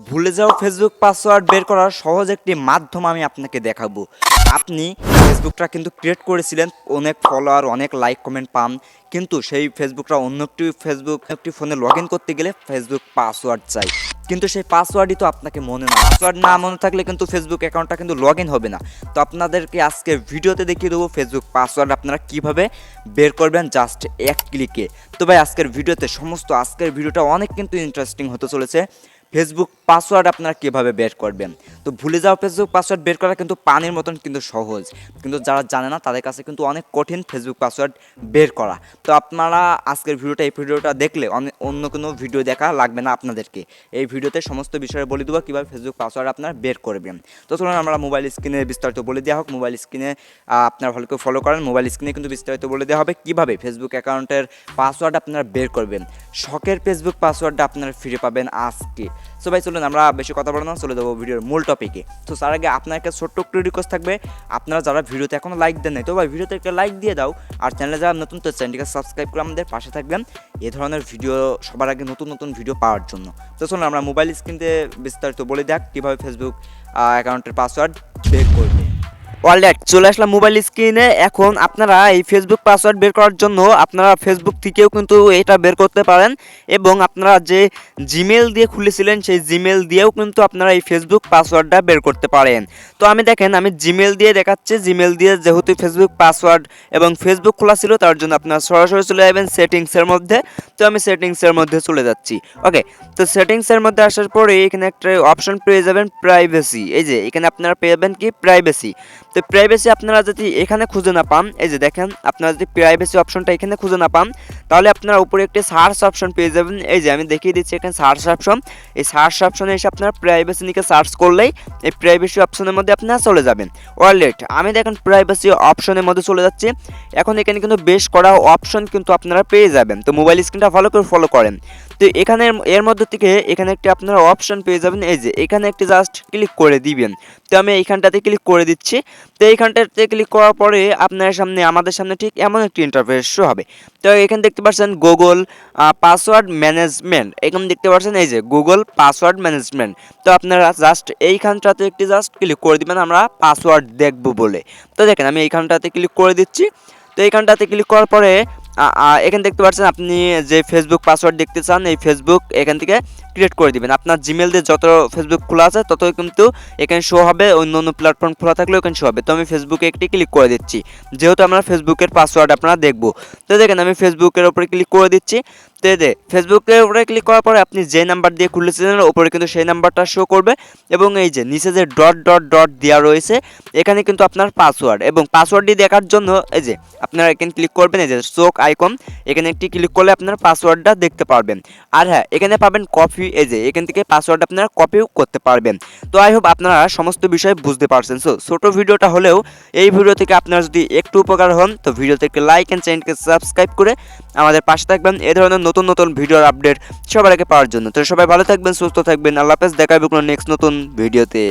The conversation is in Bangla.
ভুলে যাওয়া ফেসবুক পাসওয়ার্ড বের করার সহজ একটি মাধ্যম আমি আপনাকে দেখাবো। আপনি ফেসবুকটা কিন্তু ক্রিয়েট করেছিলেন, অনেক ফলোয়ার, অনেক লাইক, কমেন্ট পান, কিন্তু সেই ফেসবুকটা অন্য একটি ফোনে লগ ইন করতে গেলে ফেসবুক পাসওয়ার্ড চাই, কিন্তু সেই পাসওয়ার্ডই তো আপনাকে মনে না। পাসওয়ার্ড না মনে থাকলে কিন্তু ফেসবুক অ্যাকাউন্টটা কিন্তু লগ ইন হবে না। তো আপনাদেরকে আজকে ভিডিওতে দেখিয়ে দেবো ফেসবুক পাসওয়ার্ড আপনারা কীভাবে বের করবেন জাস্ট এক ক্লিকে। তো ভাই আজকের ভিডিওটা অনেক কিন্তু ইন্টারেস্টিং হতে চলেছে। ফেসবুক পাসওয়ার্ড আপনারা কীভাবে বের করবেন, তো ভুলে যাওয়া ফেসবুক পাসওয়ার্ড বের করা কিন্তু পানির মতন কিন্তু সহজ, কিন্তু যারা জানে না তাদের কাছে কিন্তু অনেক কঠিন ফেসবুক পাসওয়ার্ড বের করা। তো আপনারা আজকের এই ভিডিওটা দেখলে অন্য কোনো ভিডিও দেখা লাগবে না আপনাদেরকে। এই ভিডিওতে সমস্ত বিষয়ে বলে দেবো কীভাবে ফেসবুক পাসওয়ার্ড আপনারা বের করবেন। তো চলুন আমরা মোবাইল স্ক্রিনে বিস্তারিত বলে দেওয়া হোক। মোবাইল স্ক্রিনে আপনারা ভালো করে ফলো করেন। মোবাইল স্ক্রিনে কিন্তু বিস্তারিত বলে দেওয়া হবে কীভাবে ফেসবুক অ্যাকাউন্টের পাসওয়ার্ড আপনারা বের করবেন। শখের ফেসবুক পাসওয়ার্ডটা আপনারা ফিরে পাবেন আজকে। সো ভাই চলুন আমরা বেশি কথা বলবো না, চলে যাবো ভিডিওর মূল টপিকে। তো তার আগে আপনার একটা ছোট্ট একটু রিকোয়েস্ট থাকবে, আপনারা যারা ভিডিওতে এখনও লাইক দেন নাই, তো ভাই ভিডিওতে একটা লাইক দিয়ে দাও। আর চ্যানেলে যারা নতুন, তো চ্যানেলটিকে সাবস্ক্রাইব করে আমাদের পাশে থাকবেন এ ধরনের ভিডিও সবার আগে নতুন ভিডিও পাওয়ার জন্য। তো চলুন আমরা মোবাইল স্ক্রিনে বিস্তারিত বলে দেখ কীভাবে ফেসবুক অ্যাকাউন্টের পাসওয়ার্ড বের করবে। অলরাইট, চলে আসলাম মোবাইল স্ক্রিনে। এখন আপনারা এই ফেসবুক পাসওয়ার্ড বের করার জন্য আপনারা ফেসবুক থেকেও কিন্তু এটা বের করতে পারেন, এবং আপনারা যে জিমেল দিয়ে খুলেছিলেন সেই জিমেল দিয়েও কিন্তু আপনারা এই ফেসবুক পাসওয়ার্ডটা বের করতে পারেন। তো আমি জিমেল দিয়ে দেখাচ্ছি। জিমেল দিয়ে যেহেতু ফেসবুক পাসওয়ার্ড এবং ফেসবুক খোলা ছিল, তার জন্য আপনারা সরাসরি চলে যাবেন সেটিংসের মধ্যে। তো আমি সেটিংসের মধ্যে চলে যাচ্ছি। ওকে, তো সেটিংসের মধ্যে আসার পরে এখানে একটা অপশন পেয়ে যাবেন প্রাইভেসি। এই যে এখানে আপনারা পেয়ে যাবেন কি প্রাইভেসি। তো প্রাইভেসি আপনারা যদি এখানে খুঁজে না পান, এই যে দেখেন, আপনারা যদি প্রাইভেসি অপশনটা এখানে খুঁজে না পান, তাহলে আপনারা উপরে একটি সার্চ অপশন পেয়ে যাবেন। এই যে আমি দেখিয়ে দিচ্ছি এখানে সার্চ অপশন। এই সার্চ অপশনে এসে আপনারা প্রাইভেসি নিয়ে সার্চ করলেই এই প্রাইভেসি অপশনের মধ্যে আপনারা চলে যাবেন। অলরেডি আমি দেখেন প্রাইভেসি অপশনের মধ্যে চলে যাচ্ছি। এখন এখানে কিন্তু বেশ করা অপশন কিন্তু আপনারা পেয়ে যাবেন। তো মোবাইল স্ক্রিনটা ভালো করে ফলো করেন। তো এখানে এর মধ্যে থেকে এখানে একটি আপনারা অপশন পেয়ে যাবেন। এই যে এখানে একটি জাস্ট ক্লিক করে দিবেন। তো আমি এইখানটাতে ক্লিক করে দিচ্ছি। তো এইখানটাতে ক্লিক করার পরে আমাদের সামনে ঠিক এমন একটি ইন্টারফেস শো হবে। তো এখানে দেখতে পাচ্ছেন গুগল পাসওয়ার্ড ম্যানেজমেন্ট, এখানে দেখতে পাচ্ছেন এই যে গুগল পাসওয়ার্ড ম্যানেজমেন্ট। তো আপনারা জাস্ট এইখানটাতে একটি জাস্ট ক্লিক করে দিবেন আমরা পাসওয়ার্ড দেখব বলে। তো দেখেন আমি এইখানটাতে ক্লিক করে দিচ্ছি। তো এইখানটাতে ক্লিক করার পরে এখানে দেখতে পাচ্ছেন আপনি যে ফেসবুক পাসওয়ার্ড দেখতে চান, এই ফেসবুক এখান থেকে ক্রিয়েট করে দিবেন। আপনার জিমেল দিয়ে যত ফেসবুক খোলা আছে ততই কিন্তু এখানে শো হবে, অন্য প্ল্যাটফর্ম খোলা থাকলেও এখানে শো হবে। তো আমি ফেসবুকে একটি ক্লিক করে দিচ্ছি, যেহেতু আমরা ফেসবুকের পাসওয়ার্ড আপনারা দেখবো। তো দেখেন আমি ফেসবুকের উপরে ক্লিক করে দিচ্ছি। তো ফেসবুকের উপরে ক্লিক করার পরে আপনি যে নাম্বার দিয়ে খুলেছিলেন ওপরে কিন্তু সেই নাম্বারটা শো করবে, এবং এই যে নিচে যে ডট দেওয়া রয়েছে এখানে কিন্তু আপনার পাসওয়ার্ড, এবং পাসওয়ার্ডটি দেখার জন্য এই যে আপনারা এখানে ক্লিক করবেন, এই যে চোখ আইকন, এখানে একটি ক্লিক করলে আপনার পাসওয়ার্ডটা দেখতে পারবেন। আর হ্যাঁ, এখানে পাবেন কপি, এই যে এখান থেকে পাসওয়ার্ড আপনারা কপিও করতে পারবেন। তো আই হোপ আপনারা সমস্ত বিষয় বুঝতে পারছেন। সো ছোট ভিডিওটা হলেও এই ভিডিও থেকে আপনারা যদি একটু উপকার হন, তো ভিডিও থেকে লাইক অ্যান্ড চ্যানেলকে সাবস্ক্রাইব করে আমাদের পাশে থাকবেন এই ধরনের নতুন ভিডিওর আপডেট সবার আগে পাওয়ার জন্য। তো সবাই ভালো থাকবেন, সুস্থ থাকবেন। আল্লাহ হাফেজ, দেখা হবে কোনো নেক্সট নতুন ভিডিওতে।